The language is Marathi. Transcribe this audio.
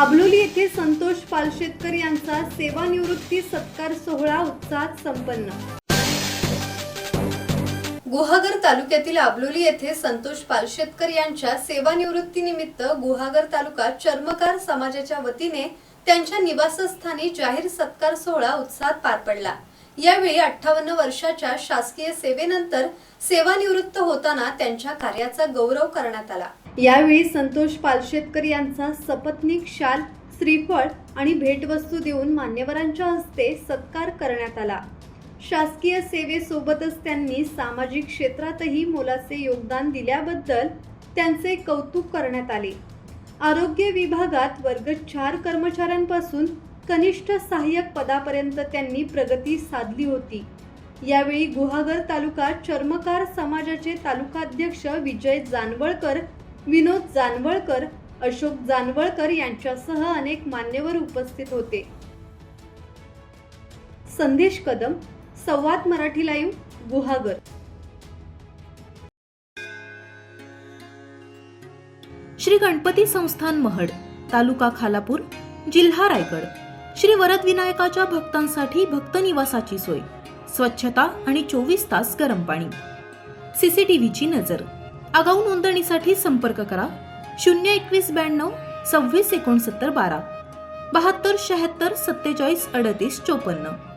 आबलोली येथे संतोष पालशेतकर यांचा सेवानिवृत्ती सत्कार सोहळा उत्साहात संपन्न। गुहागर तालुक्यातील आबलोली येथे संतोष पालशेतकर यांच्या सेवानिवृत्तीनिमित्त गुहागर तालुका चर्मकार समाजाच्या वतीने त्यांच्या निवासस्थानी जाहीर सत्कार सोहळा उत्साहात पार पडला। यावेळी 58 वर्षाच्या शासकीय सेवेनंतर सेवानिवृत्त होताना त्यांच्या कार्याचा गौरव करण्यात आला। यावेळी संतोष पालशेतकर यांचा सपत्नीक शाल, श्रीफळ आणि भेटवस्तू देऊन मान्यवरांच्या हस्ते सत्कार करण्यात आला। शासकीय सेवेसोबतच त्यांनी सामाजिक क्षेत्रातही मोलाचे योगदान दिल्याबद्दल त्यांचे कौतुक करण्यात आले। आरोग्य विभागात वर्ग 4 कर्मचाऱ्यांपासून कनिष्ठ सहाय्यक पदापर्यंत त्यांनी प्रगती साधली होती। यावेळी गुहागर तालुका चर्मकार समाजाचे तालुकाध्यक्ष विजय जानवळकर, विनोद जानवळकर, अशोक जानवळकर यांच्यासह अनेक मान्यवर उपस्थित होते। संदेश कदम, संवाद मराठी लाईव्ह, गुहागर। श्री गणपती संस्थान महड, तालुका खालापूर, जिल्हा रायगड। श्री वरद विनायकाच्या भक्तांसाठी भक्त निवासाची सोय, स्वच्छता आणि 24 तास गरम पाणी, सीसीटीव्हीची नजर। आगाऊ नोंदणीसाठी संपर्क करा 02192 26 69 12 72 76 47 38 54।